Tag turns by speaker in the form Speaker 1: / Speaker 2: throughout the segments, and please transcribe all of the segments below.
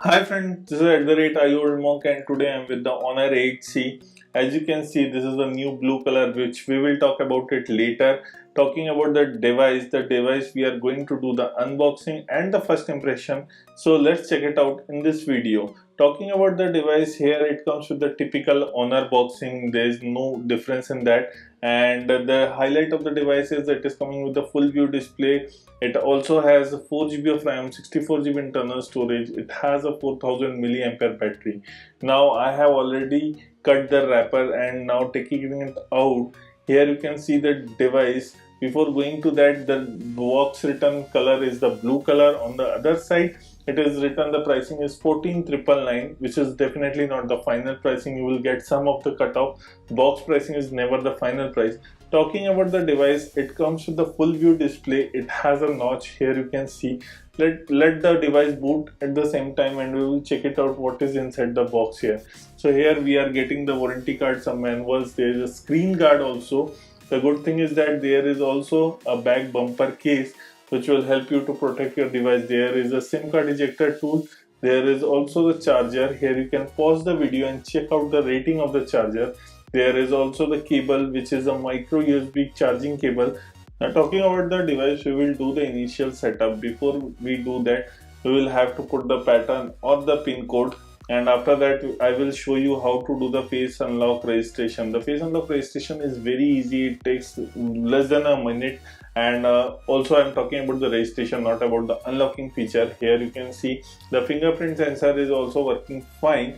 Speaker 1: Hi friends, this is @IOldMonk and today I'm with the Honor 8C. As you can see, this is the new blue color which we will talk about it later. Talking about the device we are going to do the unboxing and the first impression. So let's check it out in this video. Talking about the device here, it comes with the typical Honor boxing. There is no difference in that. And the highlight of the device is that it is coming with the full view display. It also has 4 GB of RAM, 64 GB internal storage. It has a 4000 milliampere battery. Now I have already cut the wrapper and now taking it out. Here you can see the device. Before going to that, the box written color is the blue color. On the other side, it is written the pricing is 14,999, which is definitely not the final pricing. You will get some of the cutoff. Box pricing is never the final price. Talking about the device, it comes with the full view display. It has a notch here, you can see. Let the device boot at the same time and we will check it out what is inside the box here. So here we are getting the warranty card, some manuals. There is a screen guard also. The good thing is that there is also a back bumper case which will help you to protect your device. There is a SIM card ejector tool. There is also the charger. Here you can pause the video and check out the rating of the charger. There is also the cable, which is a micro USB charging cable. Now talking about the device, we will do the initial setup. Before we do that, we will have to put the pattern or the pin code, and after that I will show you how to do the face unlock registration. The face unlock registration is very easy. It takes less than a minute, and also I'm talking about the registration, not about the unlocking feature. Here you can see the fingerprint sensor is also working fine.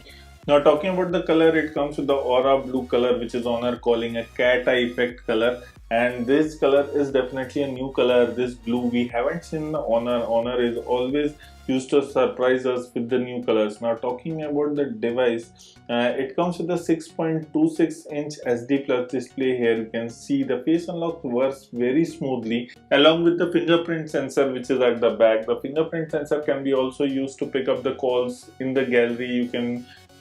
Speaker 1: Now talking about the color, it comes with the aura blue color, which is Honor calling a cat eye effect color, and this color is definitely a new color. This blue we haven't seen the Honor. Honor is always used to surprise us with the new colors. Now talking about the device, it comes with a 6.26-inch SD plus display. Here you can see the face unlock works very smoothly along with the fingerprint sensor which is at the back. The fingerprint sensor can be also used to pick up the calls in the gallery.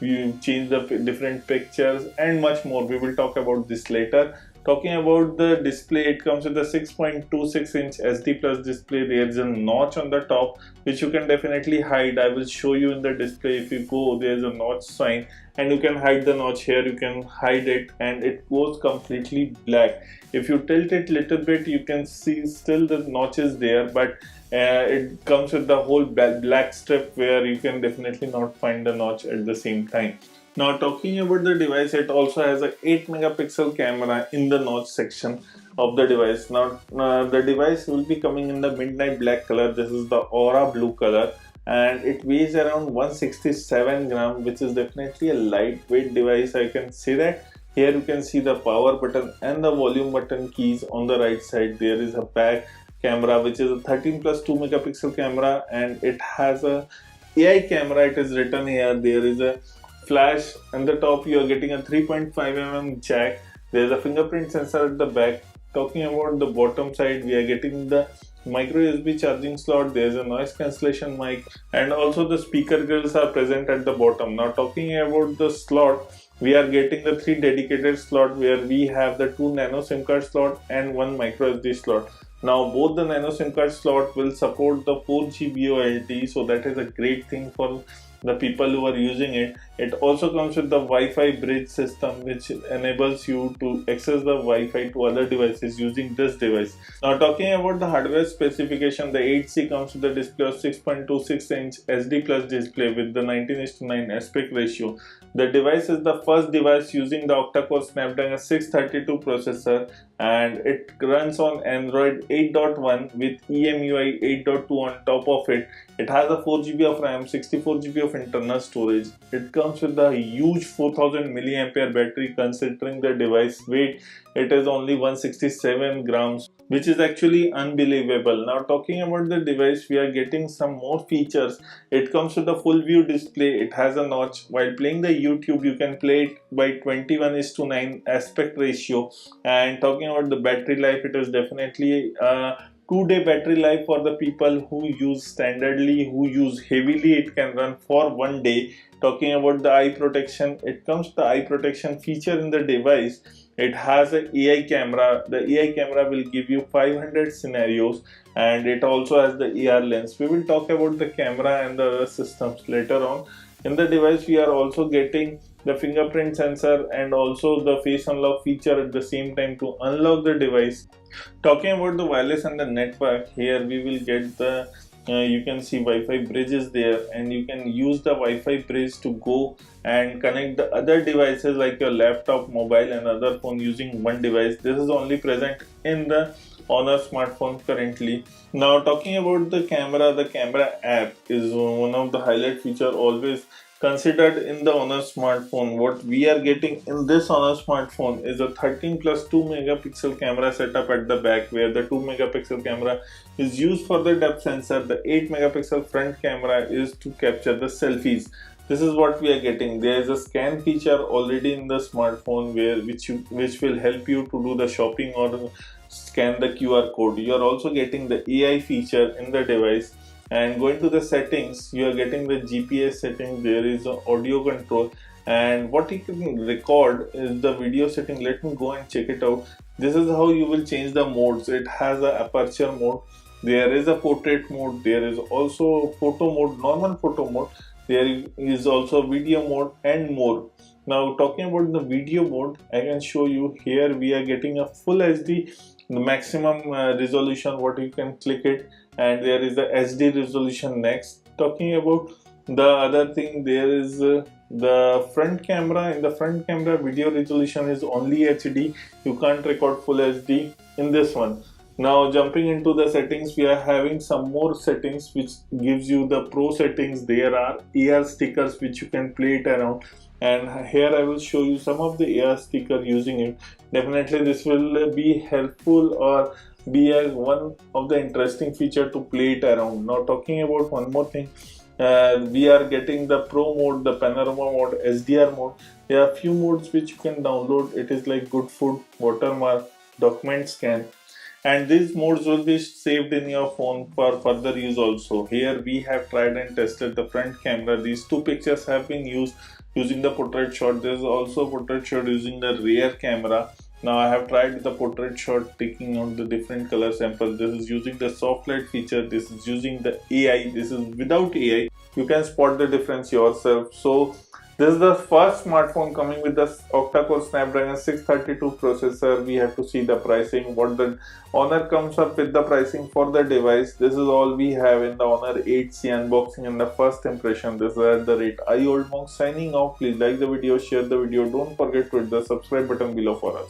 Speaker 1: You change the different pictures and much more. We will talk about this later. Talking about the display, it comes with a 6.26-inch SD plus display. There is a notch on the top which you can definitely hide. I will show you in the display. If you go, there is a notch sign and you can hide the notch. Here you can hide it and it goes completely black. If you tilt it little bit, you can see still the notch is there, but it comes with the whole black strip where you can definitely not find the notch at the same time. Now talking about the device, it also has a 8 megapixel camera in the notch section of the device. Now the device will be coming in the midnight black color. This is the aura blue color and it weighs around 167 gram, which is definitely a lightweight device, I can say that. Here you can see the power button and the volume button keys on the right side. There is a back camera which is a 13 plus 2 megapixel camera and it has a AI camera. It is written here. There is a flash on the top. You are getting a 3.5mm jack. There is a fingerprint sensor at the back. Talking about the bottom side, we are getting the micro USB charging slot. There is a noise cancellation mic and also the speaker grills are present at the bottom. Now talking about the slot, we are getting the 3 dedicated slot where we have the 2 nano SIM card slot and 1 micro SD slot. Now both the nano SIM card slot will support the 4G LTE, so that is a great thing for the people who are using it. It also comes with the Wi-Fi bridge system which enables you to access the Wi-Fi to other devices using this device. Now talking about the hardware specification, the 8C comes with a display of 6.26-inch SD plus display with the 19:9 aspect ratio. The device is the first device using the octa-core Snapdragon 632 processor and it runs on Android 8.1 with EMUI 8.2 on top of it. It has a 4 GB of RAM, 64 GB of internal storage. It comes with a huge 4000 milliampere battery. Considering the device weight, it is only 167 grams, which is actually unbelievable. Now talking about the device, we are getting some more features. It comes with a full view display. It has a notch. While playing the YouTube, you can play it by 21:9 aspect ratio. And talking about the battery life, it is definitely 2-day battery life. For the people who use standardly, who use heavily, it can run for 1 day. Talking about the eye protection, it comes with the eye protection feature in the device. It has an AI camera. The AI camera will give you 500 scenarios, and it also has the AR lens. We will talk about the camera and the other systems later on. In the device, we are also getting the fingerprint sensor and also the face unlock feature at the same time to unlock the device. Talking about the wireless and the network, here we will get the you can see Wi-Fi bridges there, and you can use the Wi-Fi bridge to go and connect the other devices like your laptop, mobile and other phone using one device. This is only present in the Honor smartphone currently. Now talking about the camera app is one of the highlight feature always considered in the Honor smartphone. What we are getting in this Honor smartphone is a 13 plus 2 megapixel camera setup at the back, where the 2 megapixel camera is used for the depth sensor. The 8 megapixel front camera is to capture the selfies. This is what we are getting. There is a scan feature already in the smartphone which will help you to do the shopping or scan the QR code. You are also getting the AI feature in the device. And going to the settings, you are getting the GPS setting. There is an audio control, and what you can record is the video setting. Let me go and check it out. This is how you will change the modes. It has a aperture mode, there is a portrait mode, there is also photo mode, normal photo mode, there is also video mode and more. Now talking about the video mode, I can show you here. We are getting a full HD, the maximum resolution, what you can click it, and there is the HD resolution next. Talking about the other thing, there is the front camera. In the front camera, video resolution is only HD. You can't record full HD in this one. Now jumping into the settings, we are having some more settings which gives you the pro settings. There are AR stickers which you can play it around, and here I will show you some of the AR sticker using it. Definitely this will be helpful or be as one of the interesting feature to play it around. Now talking about one more thing, we are getting the pro mode, the panorama mode, SDR mode. There are few modes which you can download. It is like good food, watermark, document scan, and these modes will be saved in your phone for further use also. Here we have tried and tested the front camera. These two pictures have been used using the portrait shot. There is also portrait shot using the rear camera. Now I have tried the portrait shot taking out the different color samples. This is using the soft light feature. This is using the AI. This is without AI. You can spot the difference yourself. So this is the first smartphone coming with the octa-core Snapdragon 632 processor. We have to see the pricing, what the Honor comes up with the pricing for the device. This is all we have in the Honor 8C unboxing and the first impression. This is at the rate I Old Monk signing off. Please like the video, share the video. Don't forget to hit the subscribe button below for us.